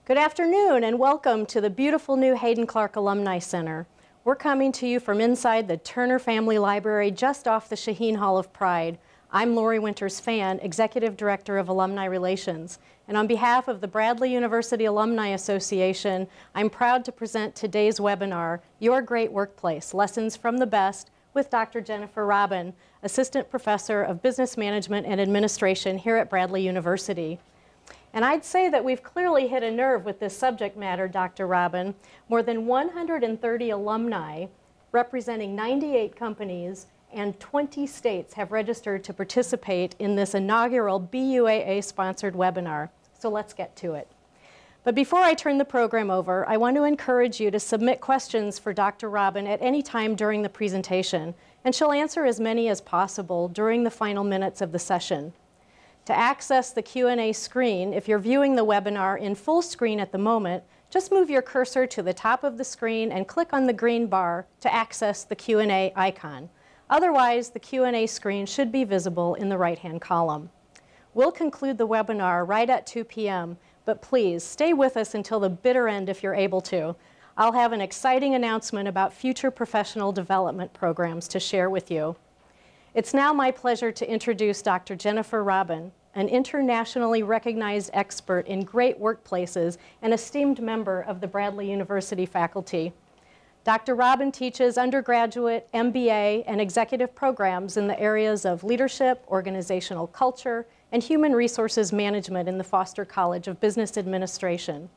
Good afternoon and welcome to the beautiful new Hayden Clark Alumni Center. We're coming to you from inside the Turner Family Library just off the Shaheen Hall of Pride. I'm Lori Winters-Fan, Executive Director of Alumni Relations. And on behalf of the Bradley University Alumni Association, I'm proud to present today's webinar, Your Great Workplace, Lessons from the Best, with Dr. Jennifer Robin, Assistant Professor of Business Management and Administration here at Bradley University. And I'd say that we've clearly hit a nerve with this subject matter, Dr. Robin. More than 130 alumni representing 98 companies and 20 states have registered to participate in this inaugural BUAA-sponsored webinar. So let's get to it. But before I turn the program over, I want to encourage you to submit questions for Dr. Robin at any time during the presentation, and she'll answer as many as possible during the final minutes of the session. To access the Q&A screen, if you're viewing the webinar in full screen at the moment, just move your cursor to the top of the screen and click on the green bar to access the Q&A icon. Otherwise, the Q&A screen should be visible in the right-hand column. We'll conclude the webinar right at 2 p.m., but please stay with us until the bitter end if you're able to. I'll have an exciting announcement about future professional development programs to share with you. It's now my pleasure to introduce Dr. Jennifer Robin, an internationally recognized expert in great workplaces and esteemed member of the Bradley University faculty. Dr. Robin teaches undergraduate, MBA, and executive programs in the areas of leadership, organizational culture, and human resources management in the Foster College of Business Administration.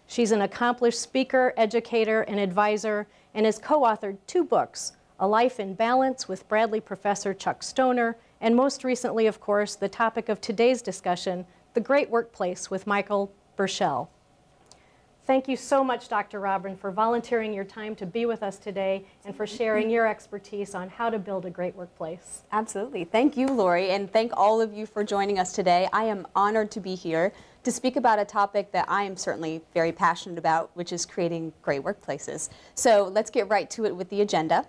She's an accomplished speaker, educator, and advisor, and has co-authored 2 books, A Life in Balance with Bradley Professor Chuck Stoner, and most recently, of course, the topic of today's discussion, The Great Workplace with Michael Burchell. Thank you so much, Dr. Robin, for volunteering your time to be with us today and for sharing your expertise on how to build a great workplace. Absolutely. Thank you, Lori, and thank all of you for joining us today. I am honored to be here to speak about a topic that I am certainly very passionate about, which is creating great workplaces. So let's get right to it with the agenda.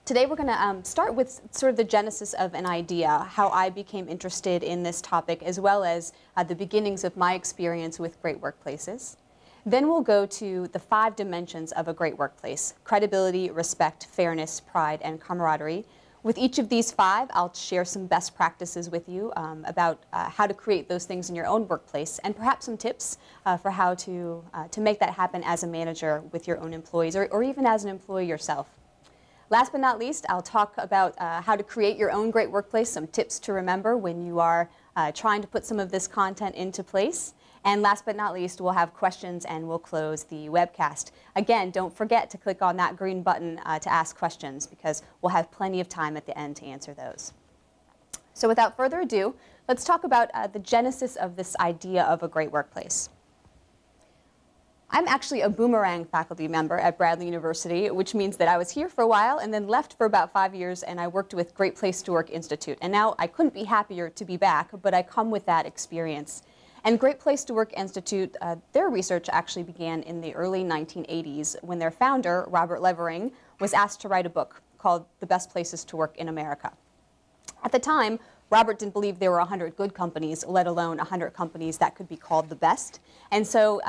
Today we're going to start with sort of the genesis of an idea, how I became interested in this topic, as well as the beginnings of my experience with great workplaces. Then we'll go to the 5 dimensions of a great workplace: credibility, respect, fairness, pride, and camaraderie. With each of these 5, I'll share some best practices with you about how to create those things in your own workplace, and perhaps some tips for how to make that happen as a manager with your own employees, or even as an employee yourself. Last but not least, I'll talk about how to create your own great workplace, some tips to remember when you are trying to put some of this content into place. And last but not least, we'll have questions and we'll close the webcast. Again, don't forget to click on that green button to ask questions, because we'll have plenty of time at the end to answer those. So without further ado, let's talk about the genesis of this idea of a great workplace. I'm actually a boomerang faculty member at Bradley University, which means that I was here for a while and then left for about 5 years, and I worked with Great Place to Work Institute. And now I couldn't be happier to be back, but I come with that experience. And Great Place to Work Institute, their research actually began in the early 1980s when their founder, Robert Levering, was asked to write a book called The Best Places to Work in America. At the time, Robert didn't believe there were 100 good companies, let alone 100 companies that could be called the best. And so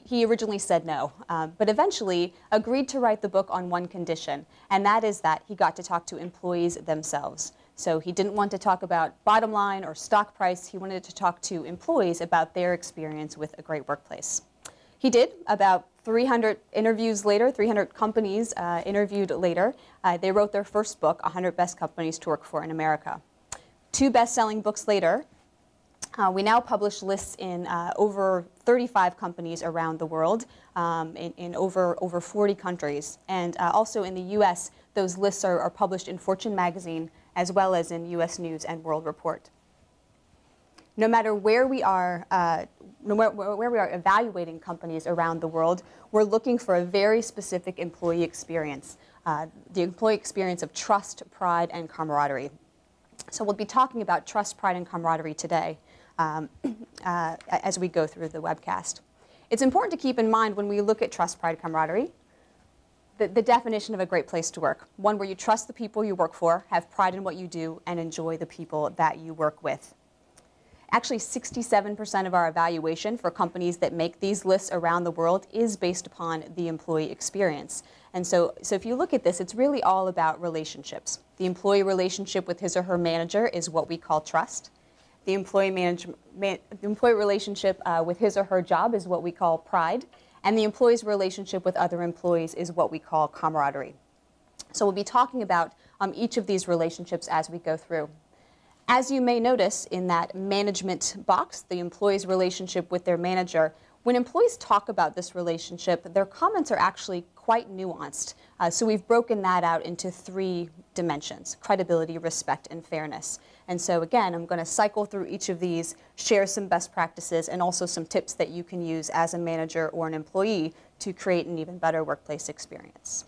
he originally said no, but eventually agreed to write the book on one condition, and that is that he got to talk to employees themselves. So he didn't want to talk about bottom line or stock price. He wanted to talk to employees about their experience with a great workplace. He did. About 300 interviews later, 300 companies interviewed later, they wrote their first book, 100 Best Companies to Work For in America. 2 best-selling books later, we now publish lists in over 35 companies around the world, in over 40 countries. And also in the U.S., those lists are published in Fortune magazine, as well as in U.S. News and World Report. No matter where we are, where we are evaluating companies around the world, we're looking for a very specific employee experience, the employee experience of trust, pride, and camaraderie. So we'll be talking about trust, pride, and camaraderie today as we go through the webcast. It's important to keep in mind when we look at trust, pride, camaraderie, the definition of a great place to work. One where you trust the people you work for, have pride in what you do, and enjoy the people that you work with. Actually, 67% of our evaluation for companies that make these lists around the world is based upon the employee experience. And so if you look at this, it's really all about relationships. The employee relationship with his or her manager is what we call trust. The employee relationship with his or her job is what we call pride. And the employee's relationship with other employees is what we call camaraderie. So we'll be talking about each of these relationships as we go through. As you may notice in that management box, the employee's relationship with their manager, when employees talk about this relationship, their comments are actually quite nuanced. So we've broken that out into 3 dimensions: credibility, respect, and fairness. And so again, I'm going to cycle through each of these, share some best practices, and also some tips that you can use as a manager or an employee to create an even better workplace experience.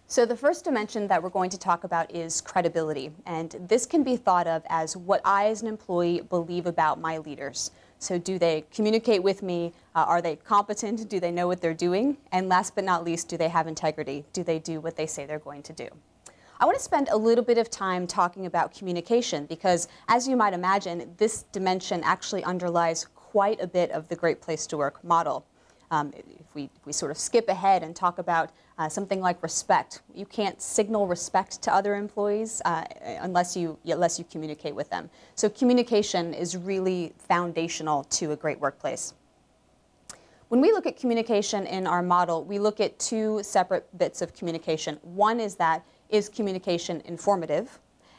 So the first dimension that we're going to talk about is credibility. And this can be thought of as what I as an employee believe about my leaders. So do they communicate with me? Are they competent? Do they know what they're doing? And last but not least, do they have integrity? Do they do what they say they're going to do? I want to spend a little bit of time talking about communication because, as you might imagine, this dimension actually underlies quite a bit of the Great Place to Work model. If we sort of skip ahead and talk about something like respect, you can't signal respect to other employees unless you communicate with them. So communication is really foundational to a great workplace. When we look at communication in our model, we look at 2 separate bits of communication. One is communication informative?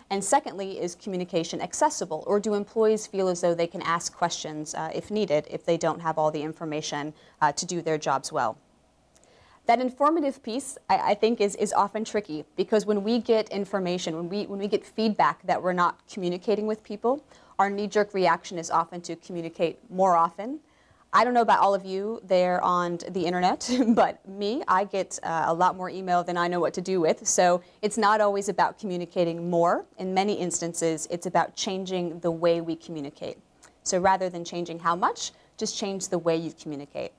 And secondly, is communication accessible? Or do employees feel as though they can ask questions if needed, if they don't have all the information to do their jobs well? That informative piece, I think, is often tricky because when we get information, when we get feedback that we're not communicating with people, our knee-jerk reaction is often to communicate more often. I don't know about all of you there on the internet, but me, I get a lot more email than I know what to do with. So it's not always about communicating more. In many instances, it's about changing the way we communicate. So rather than changing how much, just change the way you communicate.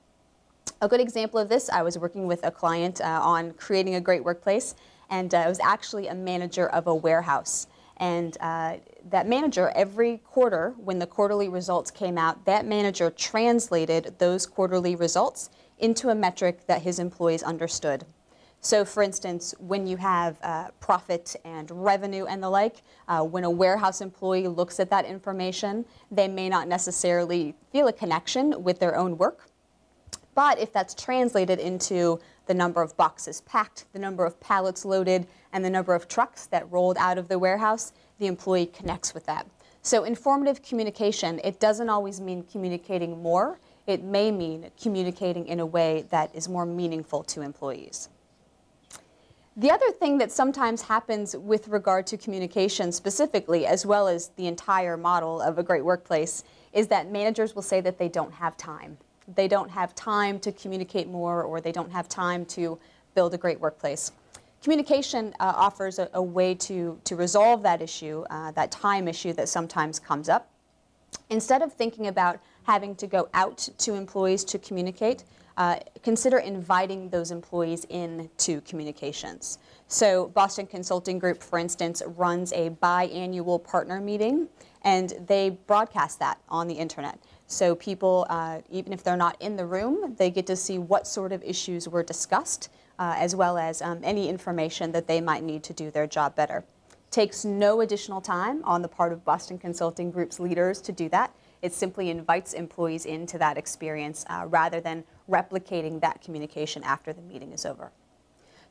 A good example of this, I was working with a client on creating a great workplace, and it was actually a manager of a warehouse. And that manager, every quarter, when the quarterly results came out, that manager translated those quarterly results into a metric that his employees understood. So for instance, when you have profit and revenue and the like, when a warehouse employee looks at that information, they may not necessarily feel a connection with their own work. But if that's translated into the number of boxes packed, the number of pallets loaded, and the number of trucks that rolled out of the warehouse, the employee connects with that. So informative communication, it doesn't always mean communicating more. It may mean communicating in a way that is more meaningful to employees. The other thing that sometimes happens with regard to communication specifically, as well as the entire model of a great workplace, is that managers will say that they don't have time. They don't have time to communicate more, or they don't have time to build a great workplace. Communication offers a way to resolve that issue, that time issue that sometimes comes up. Instead of thinking about having to go out to employees to communicate, consider inviting those employees into communications. So Boston Consulting Group, for instance, runs a biannual partner meeting, and they broadcast that on the internet. So people, even if they're not in the room, they get to see what sort of issues were discussed, as well as any information that they might need to do their job better. Takes no additional time on the part of Boston Consulting Group's leaders to do that. It simply invites employees into that experience rather than replicating that communication after the meeting is over.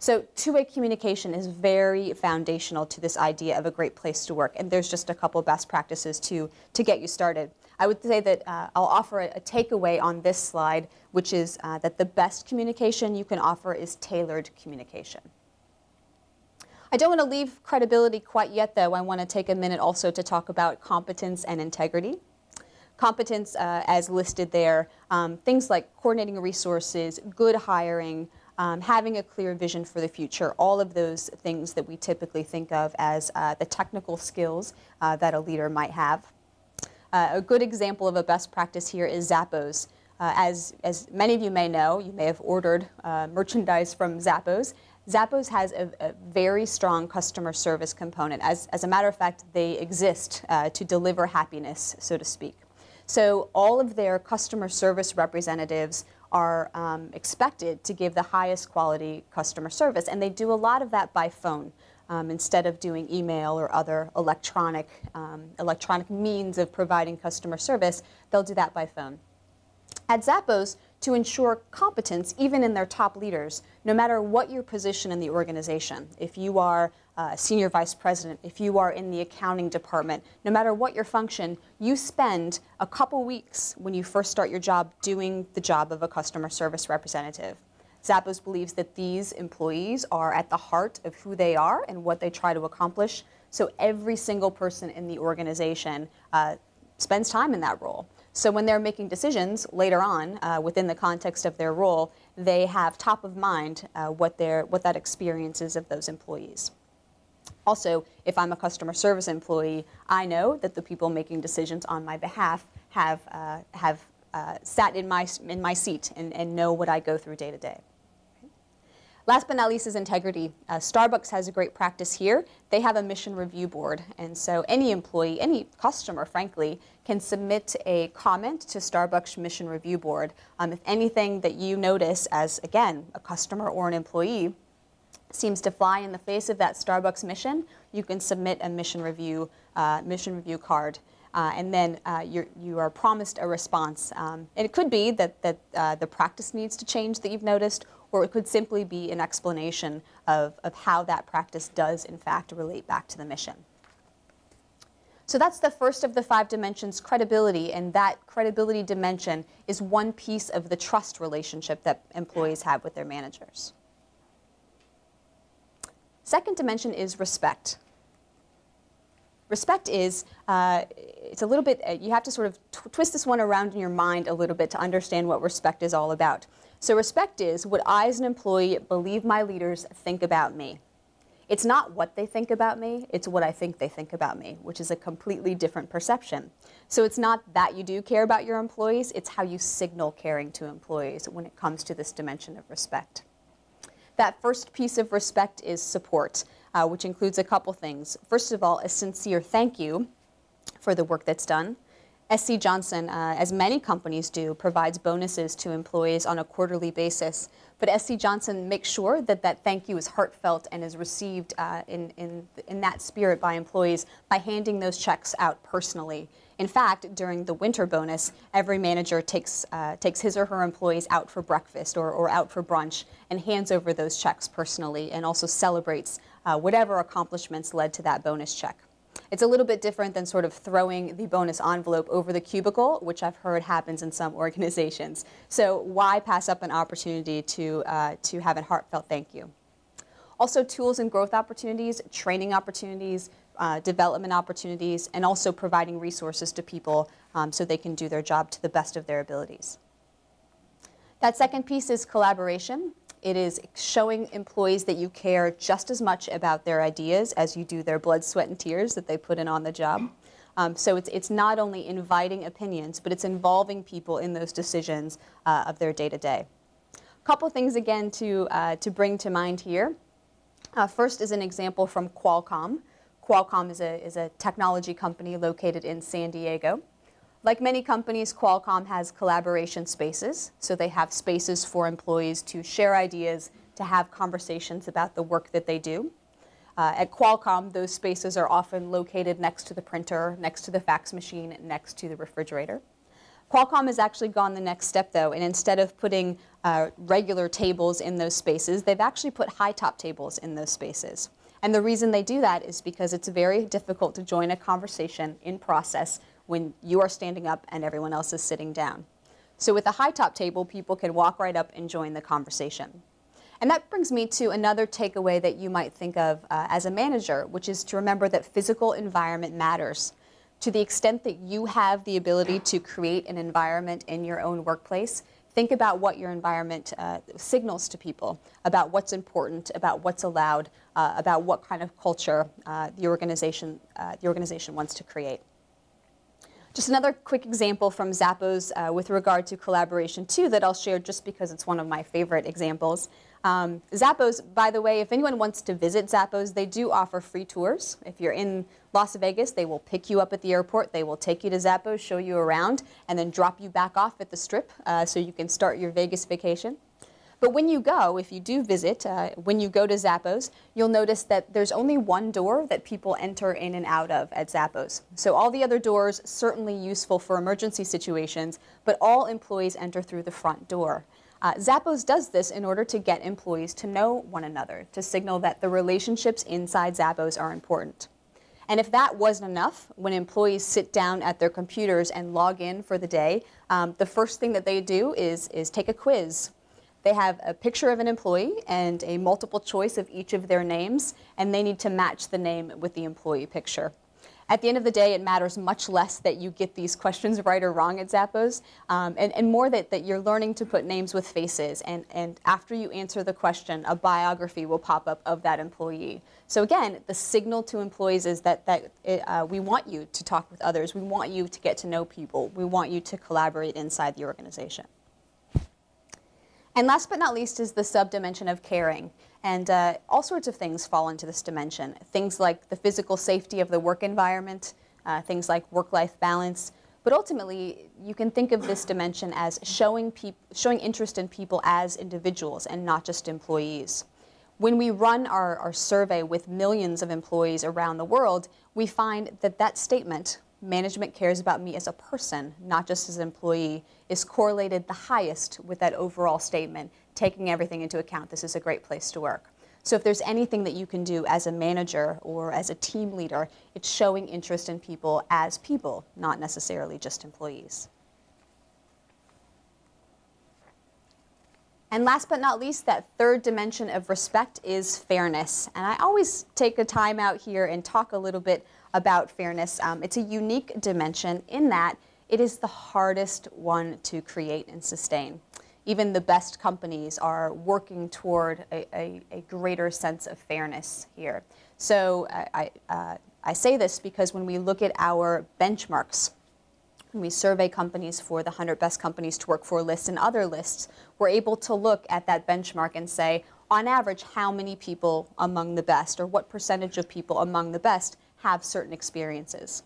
So two-way communication is very foundational to this idea of a great place to work, and there's just a couple of best practices to get you started. I would say that I'll offer a takeaway on this slide, which is that the best communication you can offer is tailored communication. I don't want to leave credibility quite yet, though. I want to take a minute also to talk about competence and integrity. Competence, as listed there, things like coordinating resources, good hiring, having a clear vision for the future, all of those things that we typically think of as the technical skills that a leader might have. A good example of a best practice here is Zappos. As many of you may know, you may have ordered merchandise from Zappos. Zappos has a very strong customer service component. As a matter of fact, they exist to deliver happiness, so to speak. So all of their customer service representatives are expected to give the highest quality customer service, and they do a lot of that by phone instead of doing email or other electronic means of providing customer service. They'll do that by phone. At Zappos, to ensure competence, even in their top leaders, no matter what your position in the organization, if you are a senior vice president, if you are in the accounting department, no matter what your function, you spend a couple weeks when you first start your job doing the job of a customer service representative. Zappos believes that these employees are at the heart of who they are and what they try to accomplish, so every single person in the organization spends time in that role. So when they're making decisions later on within the context of their role, they have top of mind what that experience is of those employees. Also, if I'm a customer service employee, I know that the people making decisions on my behalf have sat in my seat and know what I go through day to day. Last but not least is integrity. Starbucks has a great practice here. They have a mission review board, and so any employee, any customer, frankly, can submit a comment to Starbucks mission review board. If anything that you notice as, again, a customer or an employee seems to fly in the face of that Starbucks mission, you can submit a mission review card. And then you are promised a response. And it could be that the practice needs to change that you've noticed, or it could simply be an explanation of how that practice does, in fact, relate back to the mission. So that's the first of the 5 dimensions, credibility, and that credibility dimension is one piece of the trust relationship that employees have with their managers. Second dimension is respect. Respect is, it's a little bit, you have to sort of twist this one around in your mind a little bit to understand what respect is all about. So respect is what I as an employee believe my leaders think about me. It's not what they think about me, it's what I think they think about me, which is a completely different perception. So it's not that you do care about your employees, it's how you signal caring to employees when it comes to this dimension of respect. That first piece of respect is support, which includes a couple things. First of all, a sincere thank you for the work that's done. SC Johnson, as many companies do, provides bonuses to employees on a quarterly basis. But SC Johnson makes sure that that thank you is heartfelt and is received in that spirit by employees by handing those checks out personally. In fact, during the winter bonus, every manager takes his or her employees out for breakfast or out for brunch and hands over those checks personally and also celebrates whatever accomplishments led to that bonus check. It's a little bit different than sort of throwing the bonus envelope over the cubicle, which I've heard happens in some organizations. So why pass up an opportunity to have a heartfelt thank you? Also, tools and growth opportunities, training opportunities, development opportunities, and also providing resources to people so they can do their job to the best of their abilities. That second piece is collaboration. It is showing employees that you care just as much about their ideas as you do their blood, sweat, and tears that they put in on the job. So it's not only inviting opinions, but it's involving people in those decisions of their day-to-day. A couple things, again, to bring to mind here. First is an example from Qualcomm. Qualcomm is a technology company located in San Diego. Like many companies, Qualcomm has collaboration spaces. So they have spaces for employees to share ideas, to have conversations about the work that they do. At Qualcomm, those spaces are often located next to the printer, next to the fax machine, next to the refrigerator. Qualcomm has actually gone the next step, though, and instead of putting regular tables in those spaces, they've actually put high-top tables in those spaces. And the reason they do that is because it's very difficult to join a conversation in process when you are standing up and everyone else is sitting down. So with a high-top table, people can walk right up and join the conversation. And that brings me to another takeaway that you might think of as a manager, which is to remember that physical environment matters. To the extent that you have the ability to create an environment in your own workplace, think about what your environment signals to people, about what's important, about what's allowed, about what kind of culture the organization wants to create. Just another quick example from Zappos with regard to collaboration too that I'll share just because it's one of my favorite examples. Zappos, by the way, if anyone wants to visit Zappos, they do offer free tours. If you're in Las Vegas, they will pick you up at the airport, they will take you to Zappos, show you around, and then drop you back off at the Strip so you can start your Vegas vacation. But when you go, if you do visit, when you go to Zappos, you'll notice that there's only one door that people enter in and out of at Zappos. So all the other doors, certainly useful for emergency situations, but all employees enter through the front door. Zappos does this in order to get employees to know one another, to signal that the relationships inside Zappos are important. And if that wasn't enough, when employees sit down at their computers and log in for the day, the first thing that they do is take a quiz. They have a picture of an employee and a multiple choice of each of their names, and they need to match the name with the employee picture. At the end of the day, it matters much less that you get these questions right or wrong at Zappos, and more that you're learning to put names with faces, and after you answer the question, a biography will pop up of that employee. So again, the signal to employees is that we want you to talk with others, we want you to get to know people, we want you to collaborate inside the organization. And last but not least is the subdimension of caring. And all sorts of things fall into this dimension. Things like the physical safety of the work environment, things like work-life balance. But ultimately, you can think of this dimension as showing interest in people as individuals and not just employees. When we run our survey with millions of employees around the world, we find that that statement, management cares about me as a person, not just as an employee, is correlated the highest with that overall statement, taking everything into account. This is a great place to work. So if there's anything that you can do as a manager or as a team leader, it's showing interest in people as people, not necessarily just employees. And last but not least, that third dimension of respect is fairness. And I always take a time out here and talk a little bit about fairness. It's a unique dimension in that it is the hardest one to create and sustain. Even the best companies are working toward a greater sense of fairness here. So I say this because when we look at our benchmarks, when we survey companies for the 100 best companies to work for lists and other lists, we're able to look at that benchmark and say, on average, how many people among the best, or what percentage of people among the best have certain experiences.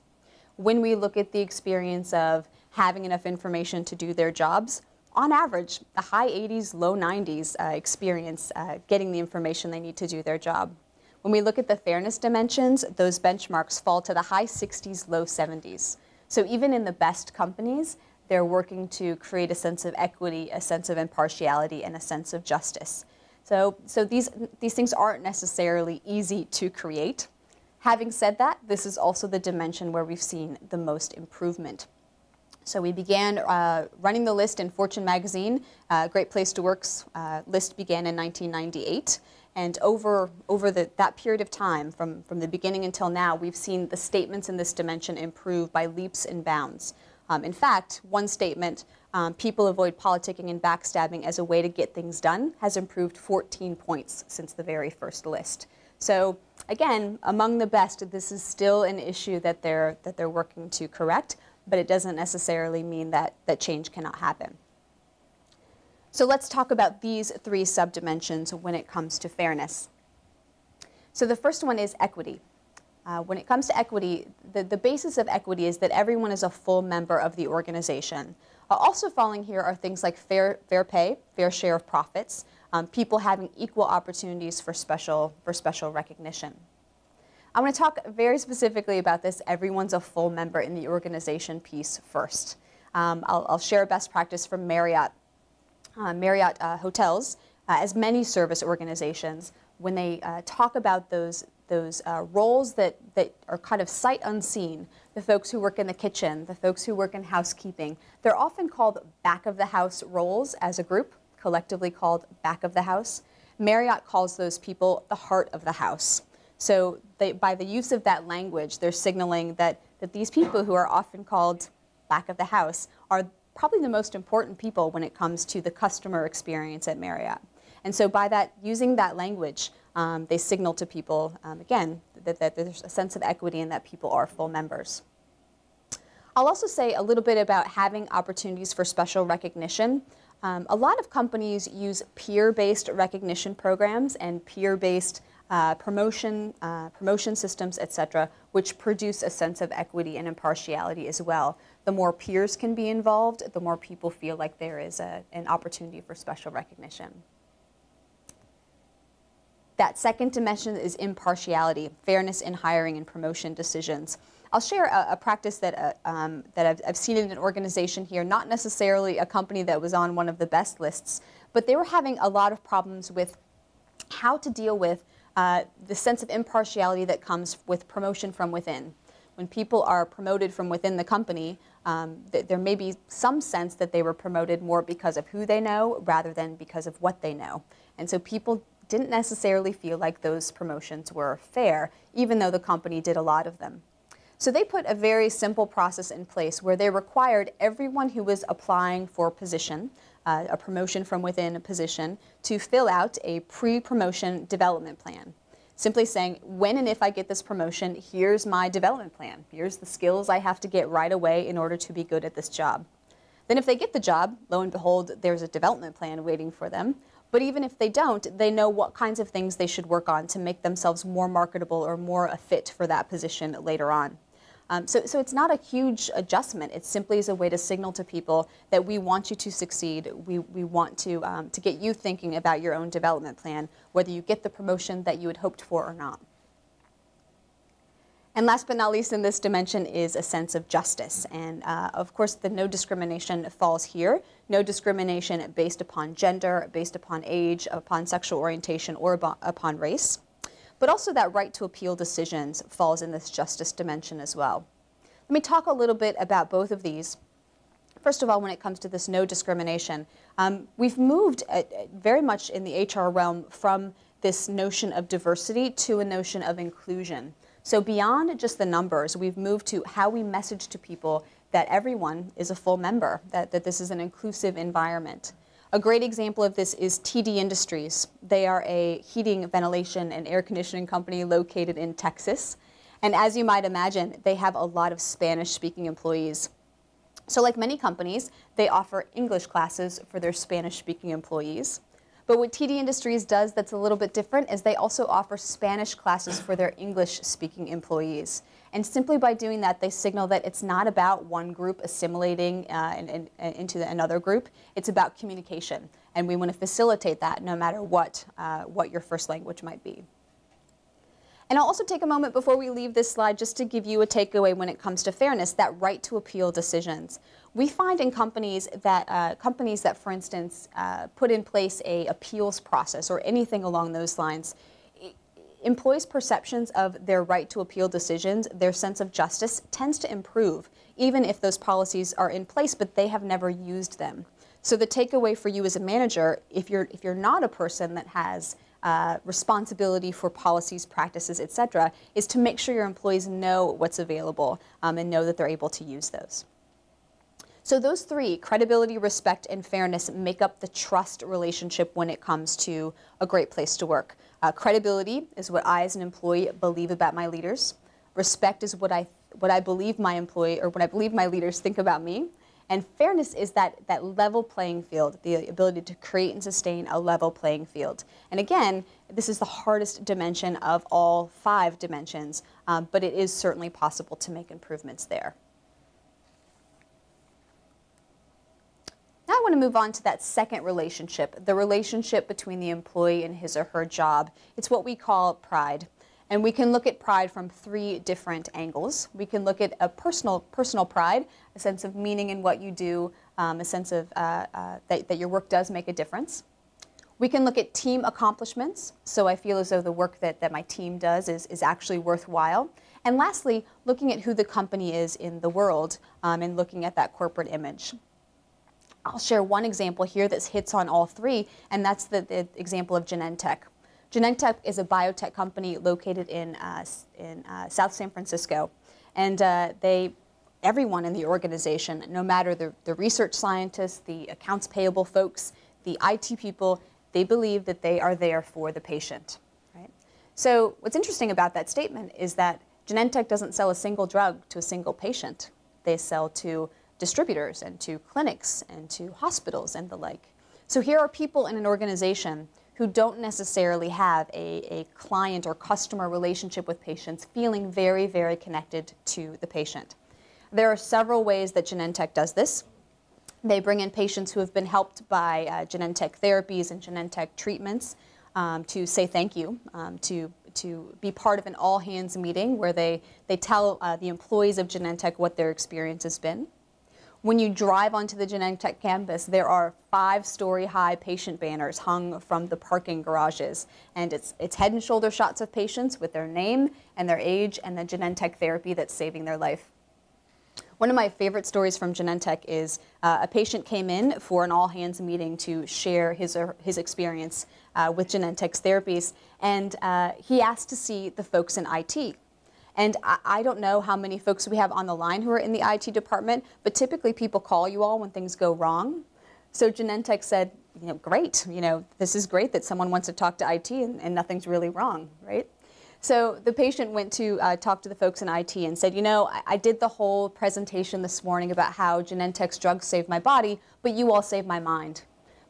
When we look at the experience of having enough information to do their jobs, on average, the high 80s, low 90s experience getting the information they need to do their job. When we look at the fairness dimensions, those benchmarks fall to the high 60s, low 70s. So even in the best companies, they're working to create a sense of equity, a sense of impartiality, and a sense of justice. So these things aren't necessarily easy to create. Having said that, this is also the dimension where we've seen the most improvement. So we began running the list in Fortune magazine. Great Place to Work's list began in 1998. And over that period of time, from the beginning until now, we've seen the statements in this dimension improve by leaps and bounds. In fact, one statement, people avoid politicking and backstabbing as a way to get things done, has improved 14 points since the very first list. So again, among the best, this is still an issue that they're working to correct, but it doesn't necessarily mean that change cannot happen. So let's talk about these three subdimensions when it comes to fairness. So the first one is equity. When it comes to equity, the basis of equity is that everyone is a full member of the organization. Also falling here are things like fair pay, fair share of profits, people having equal opportunities for special recognition. I want to talk very specifically about this everyone's a full member in the organization piece first. I'll share a best practice from Marriott. Marriott hotels, as many service organizations, when they talk about those roles that are kind of sight unseen, the folks who work in the kitchen, the folks who work in housekeeping, they're often called back of the house roles as a group, collectively called back of the house. Marriott calls those people the heart of the house. So by the use of that language, they're signaling that these people who are often called back of the house are probably the most important people when it comes to the customer experience at Marriott. And so by that, using that language, they signal to people, again, that there's a sense of equity and that people are full members. I'll also say a little bit about having opportunities for special recognition. A lot of companies use peer-based recognition programs and peer-based promotion systems, etc., which produce a sense of equity and impartiality as well. The more peers can be involved, the more people feel like there is an opportunity for special recognition. That second dimension is impartiality, fairness in hiring and promotion decisions. I'll share a practice that I've seen in an organization here, not necessarily a company that was on one of the best lists, but they were having a lot of problems with how to deal with the sense of impartiality that comes with promotion from within. When people are promoted from within the company, there may be some sense that they were promoted more because of who they know rather than because of what they know. And so people didn't necessarily feel like those promotions were fair, even though the company did a lot of them. So they put a very simple process in place where they required everyone who was applying for a position, a promotion from within a position, to fill out a pre-promotion development plan. Simply saying, when and if I get this promotion, here's my development plan. Here's the skills I have to get right away in order to be good at this job. Then if they get the job, lo and behold, there's a development plan waiting for them. But even if they don't, they know what kinds of things they should work on to make themselves more marketable or more a fit for that position later on. So it's not a huge adjustment. It simply is a way to signal to people that we want you to succeed. We want to get you thinking about your own development plan, whether you get the promotion that you had hoped for or not. And last but not least in this dimension is a sense of justice. And of course, the no discrimination falls here. No discrimination based upon gender, based upon age, upon sexual orientation, or upon race. But also that right to appeal decisions falls in this justice dimension as well. Let me talk a little bit about both of these. First of all, when it comes to this no discrimination, we've moved very much in the HR realm from this notion of diversity to a notion of inclusion. So beyond just the numbers, we've moved to how we message to people that everyone is a full member, that this is an inclusive environment. A great example of this is TD Industries. They are a heating, ventilation, and air conditioning company located in Texas. And as you might imagine, they have a lot of Spanish-speaking employees. So like many companies, they offer English classes for their Spanish-speaking employees. But what TD Industries does that's a little bit different is they also offer Spanish classes for their English-speaking employees. And simply by doing that, they signal that it's not about one group assimilating into another group. It's about communication. And we want to facilitate that no matter what your first language might be. And I'll also take a moment before we leave this slide just to give you a takeaway when it comes to fairness, that right to appeal decisions. We find in companies that, for instance, put in place an appeals process or anything along those lines, employees' perceptions of their right to appeal decisions, their sense of justice, tends to improve, even if those policies are in place, but they have never used them. So the takeaway for you as a manager, if you're not a person that has responsibility for policies, practices, etc., is to make sure your employees know what's available and know that they're able to use those. So those three, credibility, respect, and fairness, make up the trust relationship when it comes to a great place to work. Credibility is what I as an employee believe about my leaders. Respect is what I believe my employee, or what I believe my leaders think about me. And fairness is that level playing field, the ability to create and sustain a level playing field. And again, this is the hardest dimension of all 5 dimensions, but it is certainly possible to make improvements there. Now I want to move on to that second relationship, the relationship between the employee and his or her job. It's what we call pride. And we can look at pride from 3 different angles. We can look at a personal pride, a sense of meaning in what you do, a sense of that your work does make a difference. We can look at team accomplishments, so I feel as though the work that my team does is actually worthwhile. And lastly, looking at who the company is in the world and looking at that corporate image. I'll share one example here that hits on all 3, and that's the example of Genentech. Genentech is a biotech company located in South San Francisco, and everyone in the organization, no matter the research scientists, the accounts payable folks, the IT people, they believe that they are there for the patient. Right? So what's interesting about that statement is that Genentech doesn't sell a single drug to a single patient. they sell to distributors and to clinics and to hospitals and the like. So here are people in an organization who don't necessarily have a client or customer relationship with patients feeling very, very connected to the patient. There are several ways that Genentech does this. They bring in patients who have been helped by Genentech therapies and Genentech treatments to say thank you, to be part of an all-hands meeting where they tell the employees of Genentech what their experience has been. When you drive onto the Genentech campus, there are 5-story high patient banners hung from the parking garages. And it's head and shoulder shots of patients with their name and their age and the Genentech therapy that's saving their life. One of my favorite stories from Genentech is a patient came in for an all-hands meeting to share his experience with Genentech's therapies, and he asked to see the folks in IT. And I don't know how many folks we have on the line who are in the IT department, but typically people call you all when things go wrong. So Genentech said, great, this is great that someone wants to talk to IT and nothing's really wrong, right? So the patient went to talk to the folks in IT and said, I did the whole presentation this morning about how Genentech's drugs saved my body, but you all saved my mind,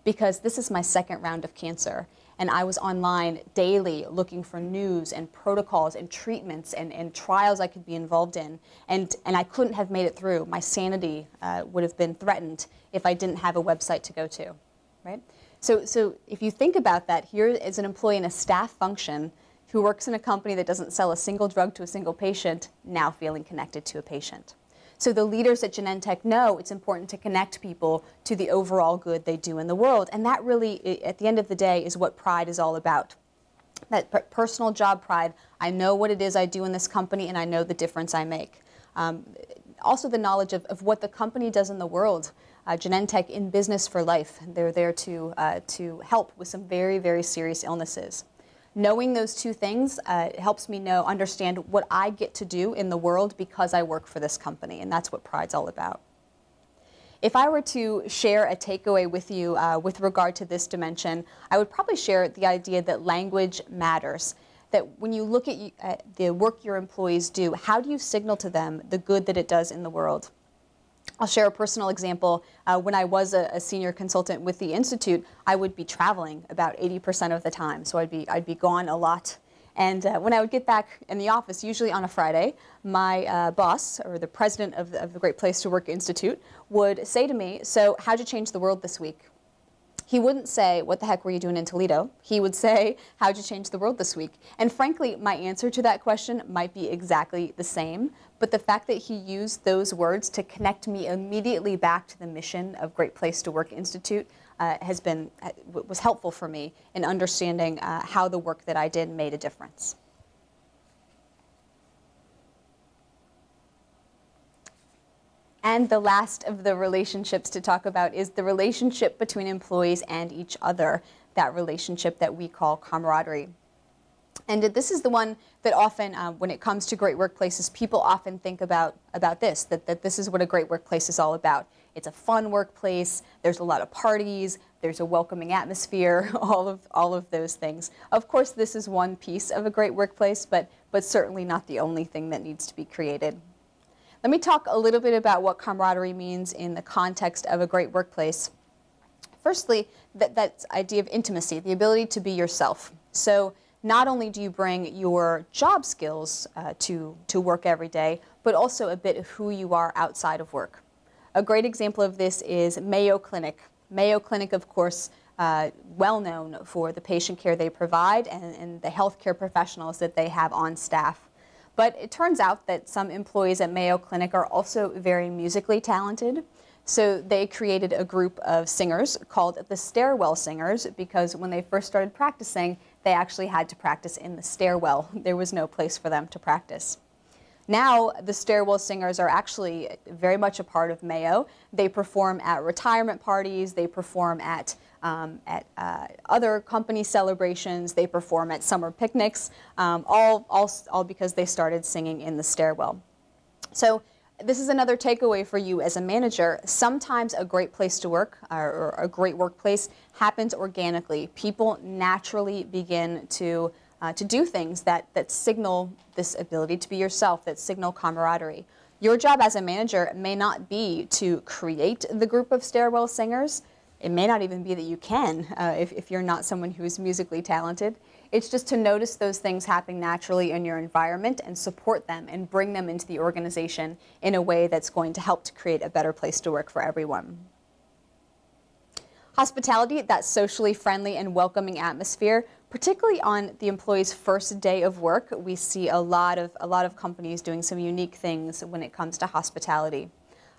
because this is my second round of cancer. And I was online daily looking for news and protocols and treatments and trials I could be involved in. And I couldn't have made it through. My sanity would have been threatened if I didn't have a website to go to, right? So if you think about that, here is an employee in a staff function who works in a company that doesn't sell a single drug to a single patient, now feeling connected to a patient. So the leaders at Genentech know it's important to connect people to the overall good they do in the world. And that really, at the end of the day, is what pride is all about. That personal job pride. I know what it is I do in this company, and I know the difference I make. Also the knowledge of what the company does in the world. Genentech in business for life. They're there to help with some very, very serious illnesses. Knowing those two things helps me understand what I get to do in the world because I work for this company, and that's what pride's all about. If I were to share a takeaway with you with regard to this dimension, I would probably share the idea that language matters. That when you look at the work your employees do, how do you signal to them the good that it does in the world? I'll share a personal example. When I was a senior consultant with the Institute, I would be traveling about 80% of the time, so I'd be gone a lot. And when I would get back in the office, usually on a Friday, my boss, or the president of the Great Place to Work Institute, would say to me, so how'd you change the world this week? He wouldn't say, what the heck were you doing in Toledo? He would say, how'd you change the world this week? And frankly, my answer to that question might be exactly the same, but the fact that he used those words to connect me immediately back to the mission of Great Place to Work Institute was helpful for me in understanding how the work that I did made a difference. And the last of the relationships to talk about is the relationship between employees and each other, that relationship that we call camaraderie. And this is the one that often, when it comes to great workplaces, people often think about this, that this is what a great workplace is all about. It's a fun workplace, there's a lot of parties, there's a welcoming atmosphere, all of those things. Of course, this is one piece of a great workplace, but certainly not the only thing that needs to be created. Let me talk a little bit about what camaraderie means in the context of a great workplace. Firstly, that idea of intimacy, the ability to be yourself. So not only do you bring your job skills to work every day, but also a bit of who you are outside of work. A great example of this is Mayo Clinic. Mayo Clinic, of course, well known for the patient care they provide and the healthcare professionals that they have on staff. But it turns out that some employees at Mayo Clinic are also very musically talented. So they created a group of singers called the Stairwell Singers because when they first started practicing, they actually had to practice in the stairwell. There was no place for them to practice. Now, the Stairwell Singers are actually very much a part of Mayo. They perform at retirement parties, they perform at other company celebrations, they perform at summer picnics, all because they started singing in the stairwell. So this is another takeaway for you as a manager. Sometimes a great place to work or a great workplace happens organically. People naturally begin to do things that signal this ability to be yourself, that signal camaraderie. Your job as a manager may not be to create the group of stairwell singers. It may not even be that you can if you're not someone who is musically talented. It's just to notice those things happening naturally in your environment and support them and bring them into the organization in a way that's going to help to create a better place to work for everyone. Hospitality, that socially friendly and welcoming atmosphere, particularly on the employee's first day of work, we see a lot of companies doing some unique things when it comes to hospitality.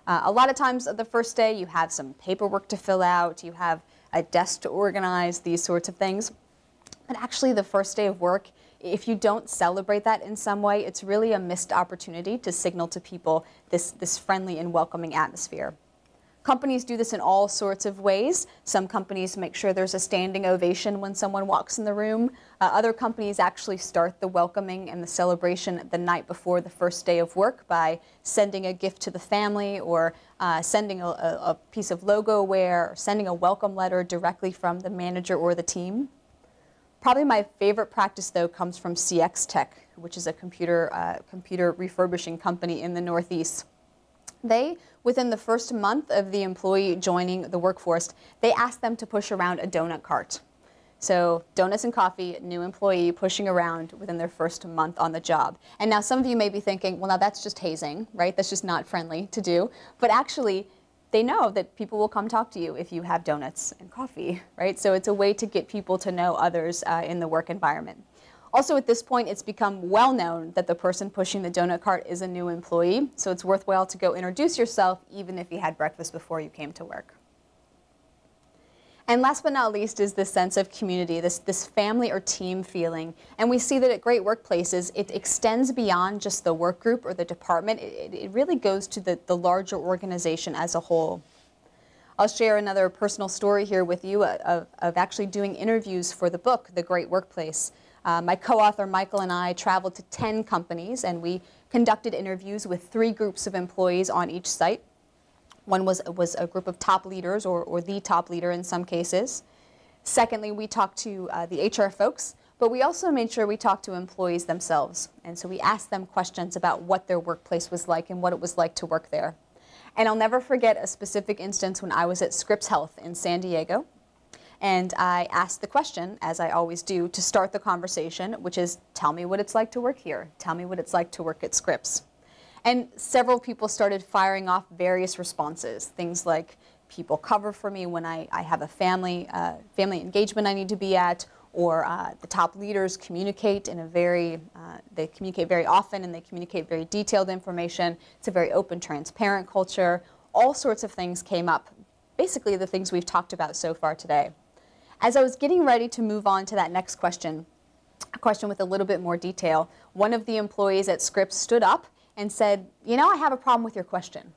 A lot of times the first day you have some paperwork to fill out, you have a desk to organize, these sorts of things. But actually the first day of work, if you don't celebrate that in some way, it's really a missed opportunity to signal to people this friendly and welcoming atmosphere. Companies do this in all sorts of ways. Some companies make sure there's a standing ovation when someone walks in the room. Other companies actually start the welcoming and the celebration the night before the first day of work by sending a gift to the family or sending a piece of logo wear or sending a welcome letter directly from the manager or the team. Probably my favorite practice, though, comes from CX Tech, which is a computer refurbishing company in the Northeast. They, within the first month of the employee joining the workforce, they asked them to push around a donut cart. So donuts and coffee, new employee pushing around within their first month on the job. And now some of you may be thinking, well, now that's just hazing, right? That's just not friendly to do. But actually, they know that people will come talk to you if you have donuts and coffee, right? So it's a way to get people to know others in the work environment. Also, at this point, it's become well known that the person pushing the donut cart is a new employee, so it's worthwhile to go introduce yourself even if you had breakfast before you came to work. And last but not least is this sense of community, this family or team feeling. And we see that at great workplaces, it extends beyond just the work group or the department. It really goes to the larger organization as a whole. I'll share another personal story here with you of actually doing interviews for the book, The Great Workplace. My co-author Michael and I traveled to 10 companies and we conducted interviews with 3 groups of employees on each site. One was a group of top leaders or the top leader in some cases. Secondly, we talked to the HR folks, but we also made sure we talked to employees themselves. And so we asked them questions about what their workplace was like and what it was like to work there. And I'll never forget a specific instance when I was at Scripps Health in San Diego. And I asked the question, as I always do, to start the conversation, which is, tell me what it's like to work here. Tell me what it's like to work at Scripps. And several people started firing off various responses, things like people cover for me when I have a family engagement I need to be at, or the top leaders communicate in a they communicate very often and they communicate very detailed information. It's a very open, transparent culture. All sorts of things came up, basically the things we've talked about so far today. As I was getting ready to move on to that next question, a question with a little bit more detail, one of the employees at Scripps stood up and said, you know, I have a problem with your question.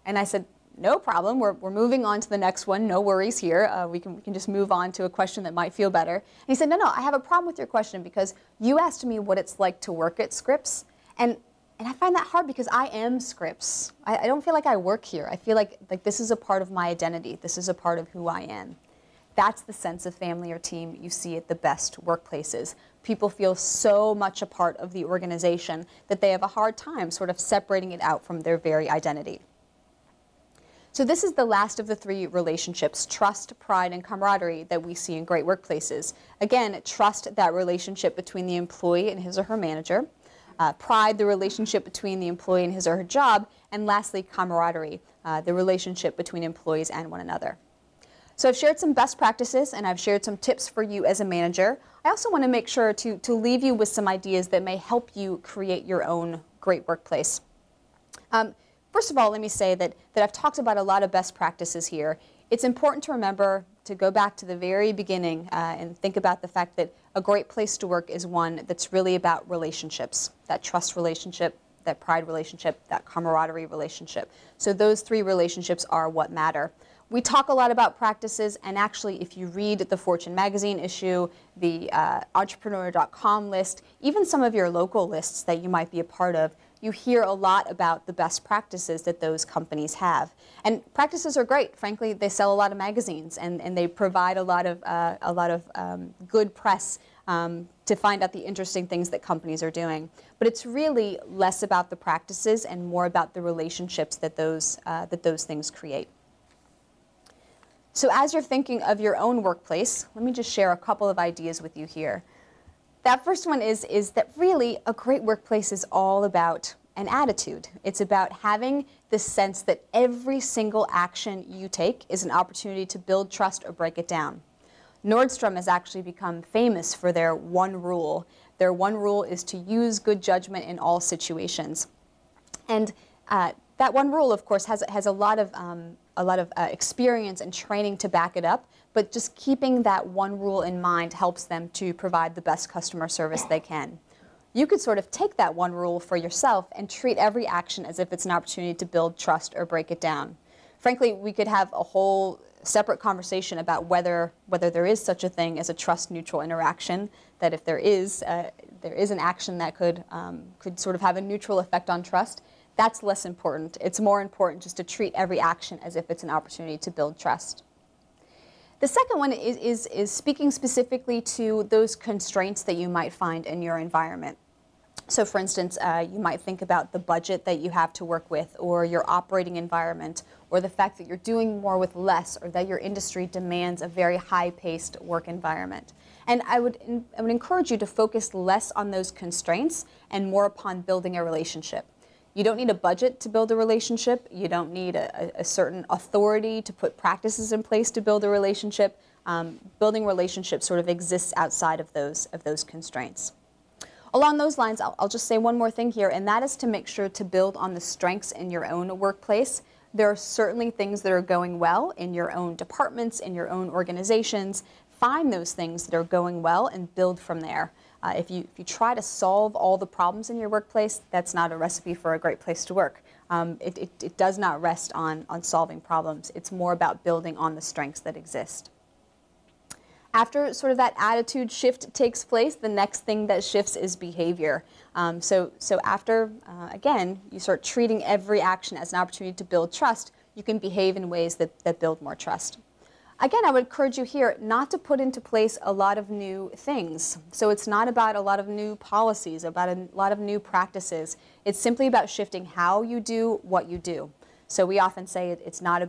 And I said, no problem, we're moving on to the next one, no worries here. We can just move on to a question that might feel better. And he said, no, I have a problem with your question because you asked me what it's like to work at Scripps. And I find that hard because I am Scripps. I don't feel like I work here. I feel like this is a part of my identity. This is a part of who I am. That's the sense of family or team you see at the best workplaces. People feel so much a part of the organization that they have a hard time sort of separating it out from their very identity. So this is the last of the 3 relationships, trust, pride, and camaraderie, that we see in great workplaces. Again, trust, that relationship between the employee and his or her manager. Pride, the relationship between the employee and his or her job. And lastly, camaraderie, the relationship between employees and one another. So I've shared some best practices and I've shared some tips for you as a manager. I also want to make sure to leave you with some ideas that may help you create your own great workplace. First of all, let me say that I've talked about a lot of best practices here. It's important to remember to go back to the very beginning and think about the fact that a great place to work is one that's really about relationships, that trust relationship, that pride relationship, that camaraderie relationship. So those 3 relationships are what matter. We talk a lot about practices, and actually if you read the Fortune magazine issue, the entrepreneur.com list, even some of your local lists that you might be a part of, you hear a lot about the best practices that those companies have. And practices are great. Frankly, they sell a lot of magazines, and they provide a lot of good press to to find out the interesting things that companies are doing. But it's really less about the practices and more about the relationships that those things create. So as you're thinking of your own workplace, let me just share a couple of ideas with you here. That first one is that really a great workplace is all about an attitude. It's about having the sense that every single action you take is an opportunity to build trust or break it down. Nordstrom has actually become famous for their one rule. Their one rule is to use good judgment in all situations. And that one rule, of course, has a lot of experience and training to back it up, but just keeping that one rule in mind helps them to provide the best customer service they can. You could sort of take that one rule for yourself and treat every action as if it's an opportunity to build trust or break it down. Frankly, we could have a whole separate conversation about whether there is such a thing as a trust-neutral interaction, that if there is an action that could sort of have a neutral effect on trust. That's less important. It's more important just to treat every action as if it's an opportunity to build trust. The second one is speaking specifically to those constraints that you might find in your environment. So for instance, you might think about the budget that you have to work with, or your operating environment, or the fact that you're doing more with less, or that your industry demands a very high-paced work environment. And I would encourage you to focus less on those constraints and more upon building a relationship. You don't need a budget to build a relationship. You don't need a certain authority to put practices in place to build a relationship. Building relationships sort of exists outside of those constraints. Along those lines, I'll just say one more thing here, and that is to make sure to build on the strengths in your own workplace. There are certainly things that are going well in your own departments, in your own organizations. Find those things that are going well and build from there. If you try to solve all the problems in your workplace, that's not a recipe for a great place to work. It does not rest on solving problems. It's more about building on the strengths that exist. After sort of that attitude shift takes place, the next thing that shifts is behavior. So after, again, you start treating every action as an opportunity to build trust, you can behave in ways that build more trust. Again, I would encourage you here not to put into place a lot of new things. So it's not about a lot of new policies, about a lot of new practices. It's simply about shifting how you do what you do. So we often say it's not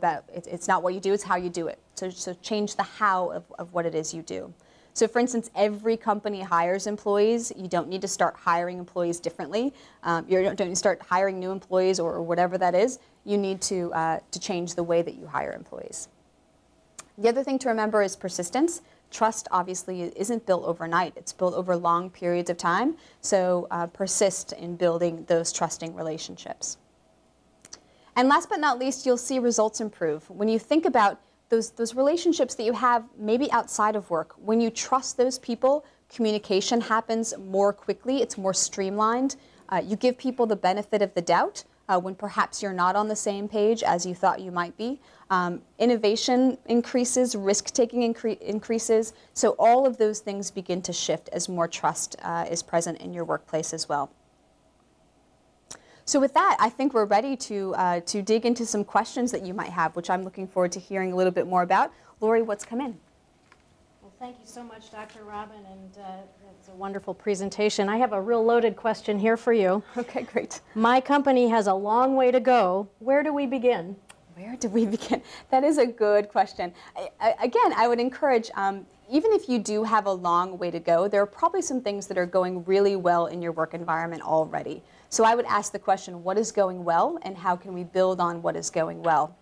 what you do, it's how you do it. So change the how of what it is you do. So for instance, every company hires employees. You don't need to start hiring employees differently. You don't need to start hiring new employees or whatever that is. You need to change the way that you hire employees. The other thing to remember is persistence. Trust obviously isn't built overnight. It's built over long periods of time. So persist in building those trusting relationships. And last but not least, you'll see results improve. When you think about those relationships that you have maybe outside of work, when you trust those people, communication happens more quickly. It's more streamlined. You give people the benefit of the doubt when perhaps you're not on the same page as you thought you might be. Innovation increases, risk-taking increases. So all of those things begin to shift as more trust is present in your workplace as well. So with that, I think we're ready to dig into some questions that you might have, which I'm looking forward to hearing a little bit more about. Lori, what's come in? Well, thank you so much, Dr. Robin, and that's a wonderful presentation. I have a real loaded question here for you. Okay, great. My company has a long way to go. Where do we begin? Where do we begin? That is a good question. Again, I would encourage, even if you do have a long way to go, there are probably some things that are going really well in your work environment already. So I would ask the question, what is going well, and how can we build on what is going well?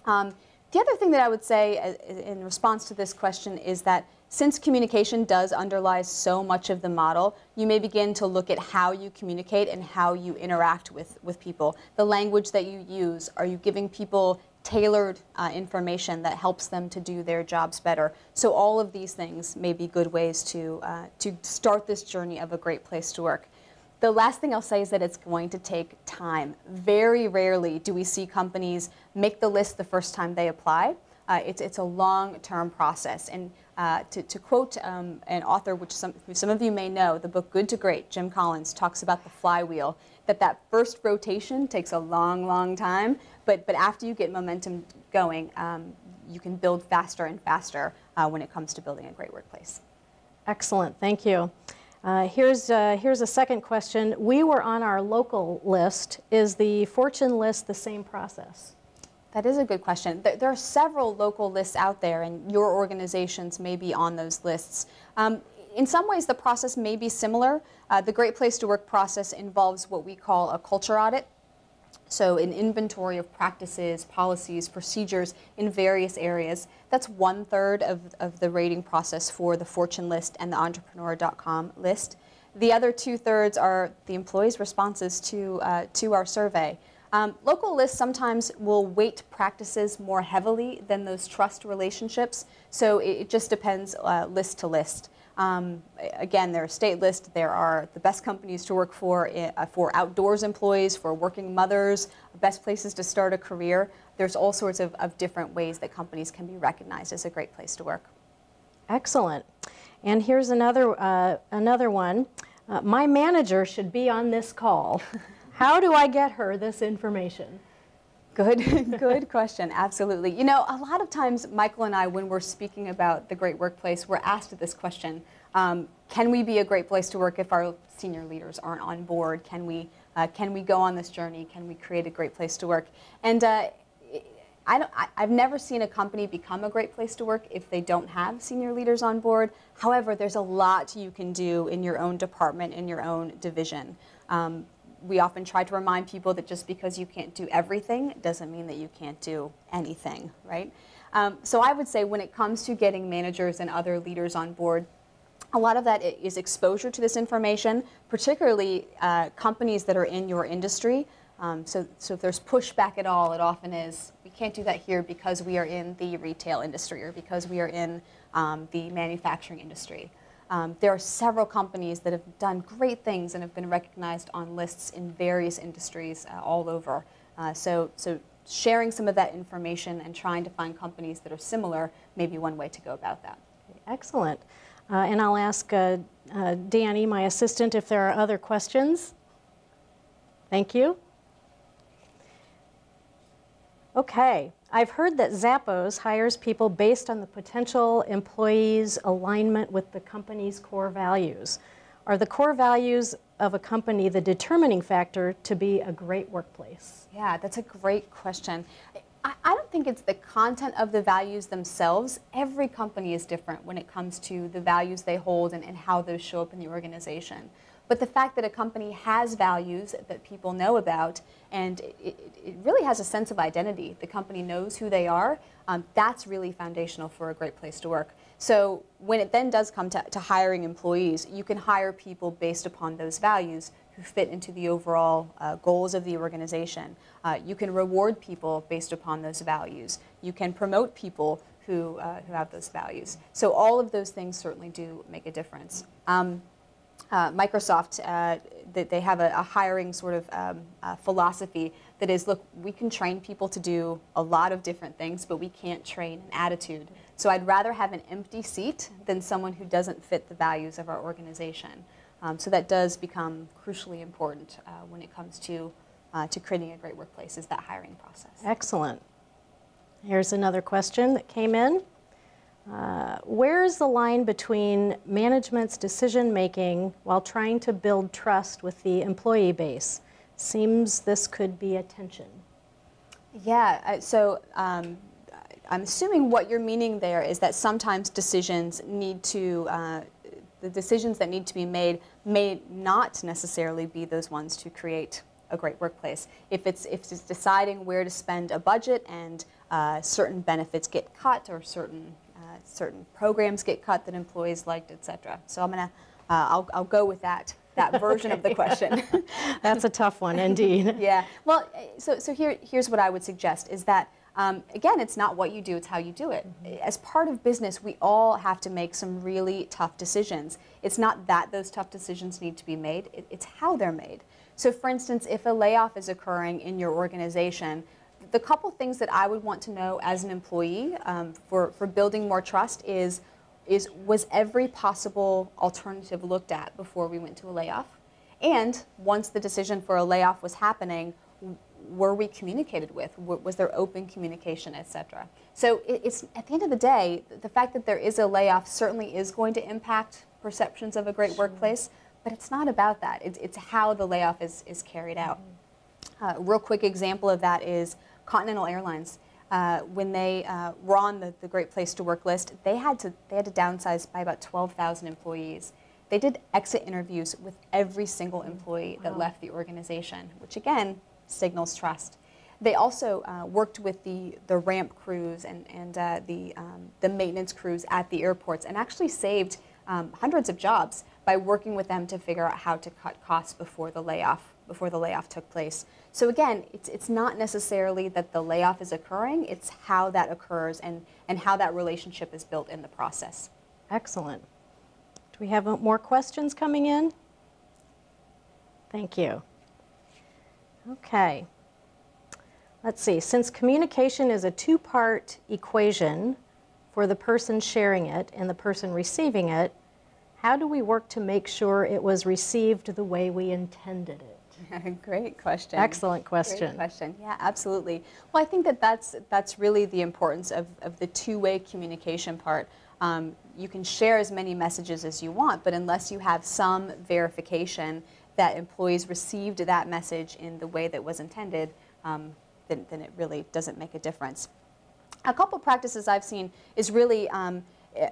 The other thing that I would say in response to this question is that since communication does underlie so much of the model, you may begin to look at how you communicate and how you interact with people. The language that you use, are you giving people tailored information that helps them to do their jobs better? So all of these things may be good ways to start this journey of a great place to work. The last thing I'll say is that it's going to take time. Very rarely do we see companies make the list the first time they apply. It's a long-term process. And to quote an author, which some of you may know, the book Good to Great, Jim Collins, talks about the flywheel, that first rotation takes a long, long time, but after you get momentum going, you can build faster and faster when it comes to building a great workplace. Excellent, thank you. Here's a second question. We were on our local list. Is the Fortune list the same process? That is a good question. There are several local lists out there, and your organizations may be on those lists. In some ways, the process may be similar. The Great Place to Work process involves what we call a culture audit. So an inventory of practices, policies, procedures in various areas. That's 1/3 of the rating process for the Fortune list and the entrepreneur.com list. The other 2/3 are the employees' responses to our survey. Local lists sometimes will weight practices more heavily than those trust relationships, so it just depends list to list. Again, there are state lists, there are the best companies to work for outdoors employees, for working mothers, best places to start a career. There's all sorts of different ways that companies can be recognized as a great place to work. Excellent. And here's another one. My manager should be on this call. How do I get her this information? Good question, absolutely. You know, a lot of times, Michael and I, when we're speaking about the great workplace, we're asked this question, can we be a great place to work if our senior leaders aren't on board? Can we go on this journey? Can we create a great place to work? And I've never seen a company become a great place to work if they don't have senior leaders on board. However, there's a lot you can do in your own department, in your own division. We often try to remind people that just because you can't do everything doesn't mean that you can't do anything, right? So I would say when it comes to getting managers and other leaders on board, a lot of that is exposure to this information, particularly companies that are in your industry. So if there's pushback at all, it often is, we can't do that here because we are in the retail industry or because we are in the manufacturing industry. There are several companies that have done great things and have been recognized on lists in various industries all over. So sharing some of that information and trying to find companies that are similar may be one way to go about that. Excellent. And I'll ask Danny, my assistant, if there are other questions. Thank you. Okay. I've heard that Zappos hires people based on the potential employees' alignment with the company's core values. Are the core values of a company the determining factor to be a great workplace? Yeah, that's a great question. I don't think it's the content of the values themselves. Every company is different when it comes to the values they hold and how those show up in the organization. But the fact that a company has values that people know about, and it really has a sense of identity. The company knows who they are. That's really foundational for a great place to work. So when it then does come to hiring employees, you can hire people based upon those values who fit into the overall goals of the organization. You can reward people based upon those values. You can promote people who have those values. So all of those things certainly do make a difference. Microsoft, they have a hiring sort of philosophy that is, look, we can train people to do a lot of different things, but we can't train an attitude. So I'd rather have an empty seat than someone who doesn't fit the values of our organization. So that does become crucially important when it comes to creating a great workplace, is that hiring process. Excellent. Here's another question that came in. Where's the line between management's decision-making while trying to build trust with the employee base? Seems this could be a tension. Yeah, so I'm assuming what you're meaning there is that sometimes decisions need to, the decisions that need to be made may not necessarily be those ones to create a great workplace. If it's deciding where to spend a budget and certain benefits get cut or certain programs get cut that employees liked, etc. So I'll go with that version of the question. That's a tough one, indeed. Yeah. Well, so here's what I would suggest is that, again, it's not what you do, it's how you do it. Mm-hmm. As part of business, we all have to make some really tough decisions. It's not that those tough decisions need to be made, it's how they're made. So for instance, if a layoff is occurring in your organization, the couple things that I would want to know as an employee for building more trust is was every possible alternative looked at before we went to a layoff? And once the decision for a layoff was happening, were we communicated with? Was there open communication, etc.? So it's, at the end of the day, the fact that there is a layoff certainly is going to impact perceptions of a great workplace, but it's not about that. It's how the layoff is carried out. A real quick example of that is Continental Airlines. When they were on the Great Place to Work list, they had to downsize by about 12,000 employees. They did exit interviews with every single employee that left the organization, which again signals trust. They also worked with the ramp crews and the maintenance crews at the airports, and actually saved hundreds of jobs by working with them to figure out how to cut costs before the layoff took place. So again, it's not necessarily that the layoff is occurring, it's how that occurs and how that relationship is built in the process. Excellent. Do we have more questions coming in? Thank you. Okay. Let's see. Since communication is a two-part equation for the person sharing it and the person receiving it, how do we work to make sure it was received the way we intended it? Great question. Excellent question. Great question. Yeah, absolutely. Well, I think that's really the importance of the two-way communication part. You can share as many messages as you want, but unless you have some verification that employees received that message in the way that was intended, then it really doesn't make a difference. A couple practices I've seen is really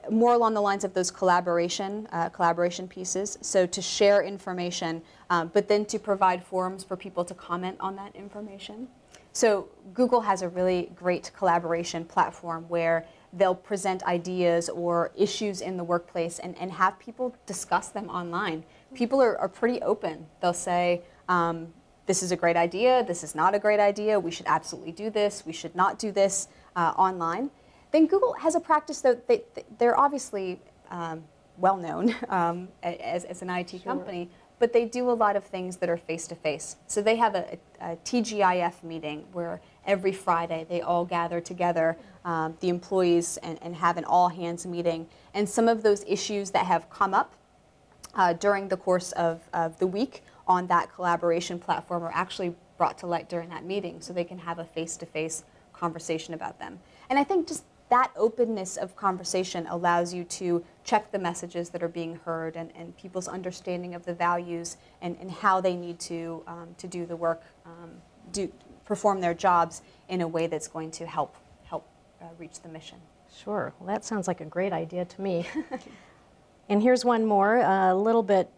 more along the lines of those collaboration pieces. So to share information, but then to provide forums for people to comment on that information. So Google has a really great collaboration platform where they'll present ideas or issues in the workplace and have people discuss them online. People are pretty open. They'll say, this is a great idea, this is not a great idea, we should absolutely do this, we should not do this online. Then Google has a practice that they're obviously well known as an IT company, but they do a lot of things that are face-to-face. So they have a TGIF meeting where every Friday they all gather together, the employees, and have an all-hands meeting. And some of those issues that have come up during the course of the week on that collaboration platform are actually brought to light during that meeting, so they can have a face-to-face conversation about them. And I think just that openness of conversation allows you to check the messages that are being heard and people's understanding of the values and how they need to do the work, perform their jobs in a way that's going to help reach the mission. Sure. Well, that sounds like a great idea to me. And here's one more, a little bit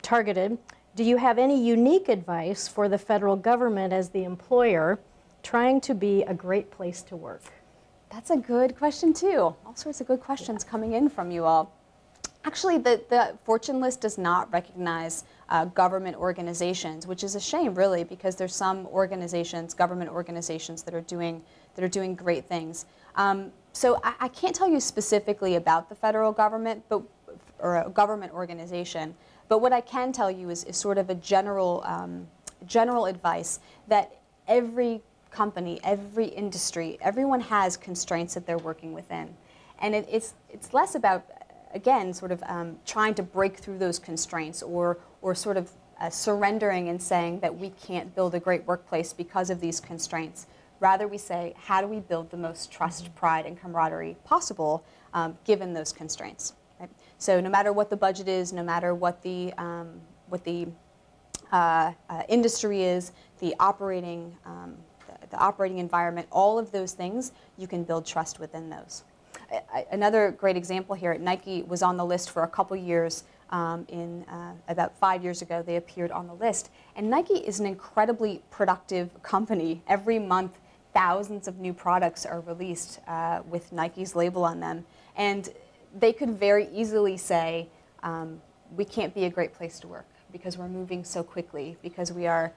targeted. Do you have any unique advice for the federal government as the employer trying to be a great place to work? That's a good question too. All sorts of good questions coming in from you all. Actually, the Fortune list does not recognize government organizations, which is a shame, really, because there's some organizations, government organizations, that are doing great things. So I can't tell you specifically about the federal government, or a government organization. But what I can tell you is sort of a general advice that every company, every industry, everyone has constraints that they're working within. And it's less about, again, sort of trying to break through those constraints or sort of surrendering and saying that we can't build a great workplace because of these constraints. Rather, we say, how do we build the most trust, pride, and camaraderie possible given those constraints? Right? So no matter what the budget is, no matter what the industry is, the operating environment, all of those things, you can build trust within those. Another great example here, Nike was on the list for a couple years. About 5 years ago, they appeared on the list. And Nike is an incredibly productive company. Every month, thousands of new products are released with Nike's label on them. And they could very easily say, we can't be a great place to work because we're moving so quickly, because we are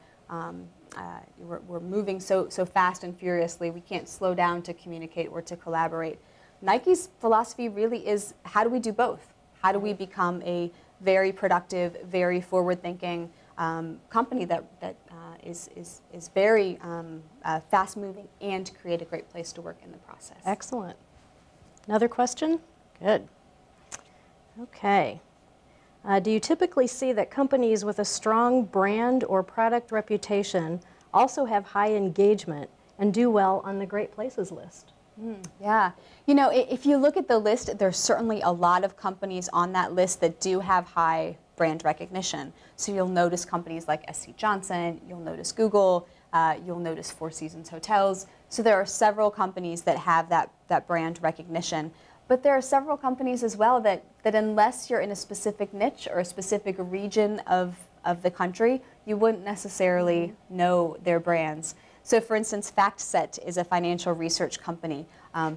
we're moving so fast and furiously, we can't slow down to communicate or to collaborate. Nike's philosophy really is, how do we do both? How do we become a very productive, very forward-thinking company that is very fast-moving and create a great place to work in the process? Excellent. Another question? Good. Okay. Do you typically see that companies with a strong brand or product reputation also have high engagement and do well on the Great Places list? Yeah. You know, if you look at the list, there's certainly a lot of companies on that list that do have high brand recognition. So you'll notice companies like SC Johnson, you'll notice Google, you'll notice Four Seasons Hotels. So there are several companies that have that brand recognition. But there are several companies as well that unless you're in a specific niche or a specific region of the country, you wouldn't necessarily know their brands. So for instance, FactSet is a financial research company.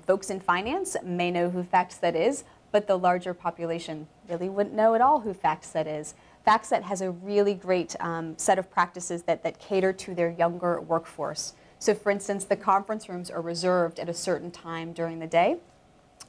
Folks in finance may know who FactSet is, but the larger population really wouldn't know at all who FactSet is. FactSet has a really great set of practices that cater to their younger workforce. So for instance, the conference rooms are reserved at a certain time during the day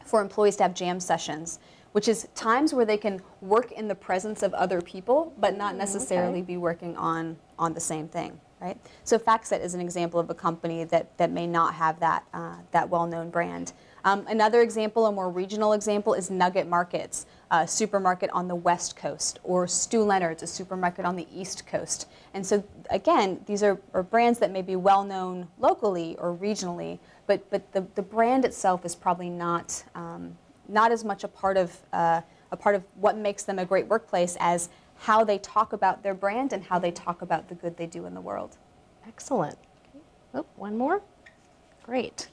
for employees to have jam sessions, which is times where they can work in the presence of other people, but not necessarily be working on the same thing. Right? So FactSet is an example of a company that may not have that well-known brand. Another example, a more regional example, is Nugget Markets, a supermarket on the West Coast, or Stu Leonard's, a supermarket on the East Coast. And so again, these are brands that may be well-known locally or regionally, but the brand itself is probably not as much a part of what makes them a great workplace as how they talk about their brand and how they talk about the good they do in the world. Excellent. Okay. Oh, one more. Great.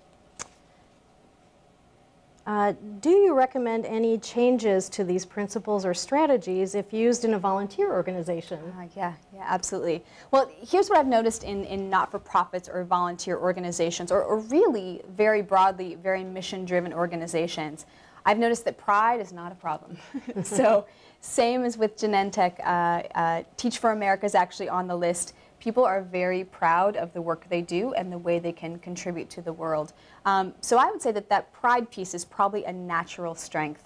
Do you recommend any changes to these principles or strategies if used in a volunteer organization? Yeah, absolutely. Well, here's what I've noticed in not-for-profits or volunteer organizations, or really very broadly, very mission-driven organizations. I've noticed that pride is not a problem. So same as with Genentech, Teach for America is actually on the list. People are very proud of the work they do and the way they can contribute to the world. So I would say that pride piece is probably a natural strength.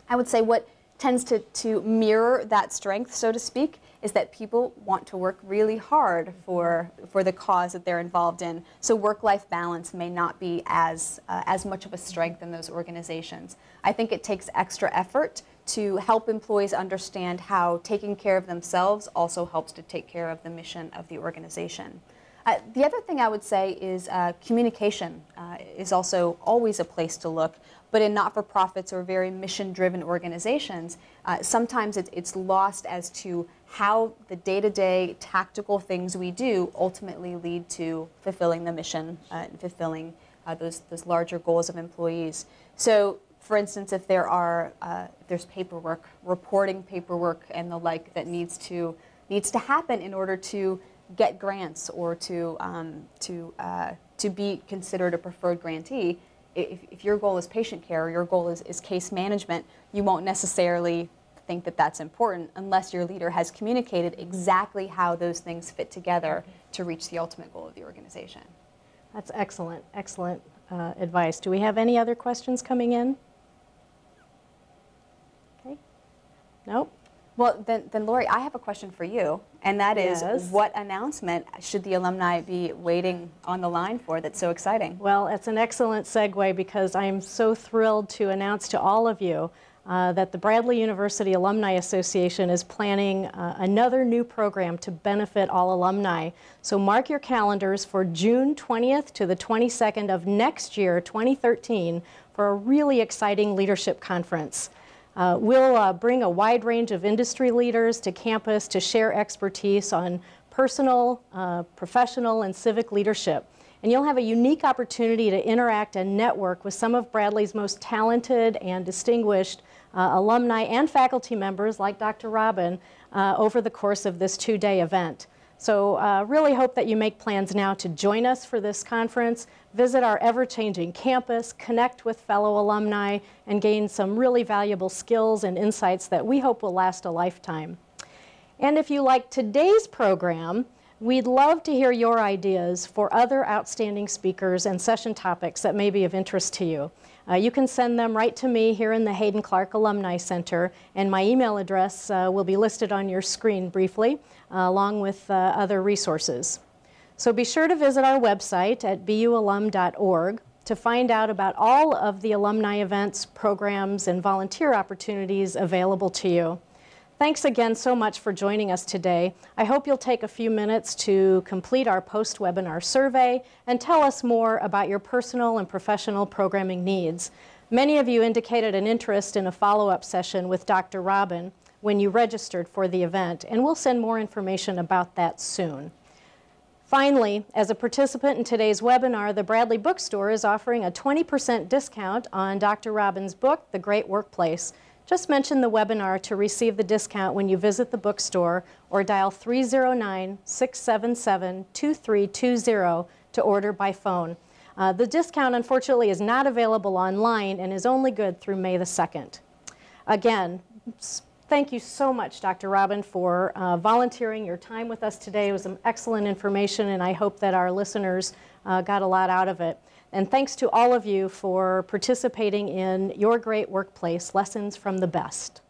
I would say what tends to mirror that strength, so to speak, is that people want to work really hard for the cause that they're involved in. So work-life balance may not be as much of a strength in those organizations. I think it takes extra effort to help employees understand how taking care of themselves also helps to take care of the mission of the organization. The other thing I would say is communication is also always a place to look. But in not-for-profits or very mission-driven organizations, sometimes it's lost as to how the day-to-day tactical things we do ultimately lead to fulfilling the mission and fulfilling those larger goals of employees. So, for instance, if there's paperwork, reporting paperwork and the like that needs to happen in order to get grants or to be considered a preferred grantee. If your goal is patient care or your goal is case management, you won't necessarily think that that's important unless your leader has communicated exactly how those things fit together to reach the ultimate goal of the organization. That's excellent, excellent advice. Do we have any other questions coming in? Okay. Nope. Well, then Lori, I have a question for you, and that is, what announcement should the alumni be waiting on the line for that's so exciting? Well, it's an excellent segue because I am so thrilled to announce to all of you that the Bradley University Alumni Association is planning another new program to benefit all alumni. So mark your calendars for June 20th to the 22nd of next year, 2013, for a really exciting leadership conference. We'll bring a wide range of industry leaders to campus to share expertise on personal, professional, and civic leadership. And you'll have a unique opportunity to interact and network with some of Bradley's most talented and distinguished alumni and faculty members like Dr. Robin over the course of this two-day event. So really hope that you make plans now to join us for this conference, visit our ever-changing campus, connect with fellow alumni, and gain some really valuable skills and insights that we hope will last a lifetime. And if you like today's program, we'd love to hear your ideas for other outstanding speakers and session topics that may be of interest to you. You can send them right to me here in the Hayden Clark Alumni Center, and my email address will be listed on your screen briefly, along with other resources. So be sure to visit our website at bualum.org to find out about all of the alumni events, programs, and volunteer opportunities available to you. Thanks again so much for joining us today. I hope you'll take a few minutes to complete our post-webinar survey and tell us more about your personal and professional programming needs. Many of you indicated an interest in a follow-up session with Dr. Robin when you registered for the event, and we'll send more information about that soon. Finally, as a participant in today's webinar, the Bradley Bookstore is offering a 20% discount on Dr. Robin's book, The Great Workplace. Just mention the webinar to receive the discount when you visit the bookstore or dial 309-677-2320 to order by phone. The discount, unfortunately, is not available online and is only good through May the 2nd. Again, thank you so much, Dr. Robin, for volunteering your time with us today. It was some excellent information, and I hope that our listeners got a lot out of it. And thanks to all of you for participating in Your Great Workplace, Lessons from the Best.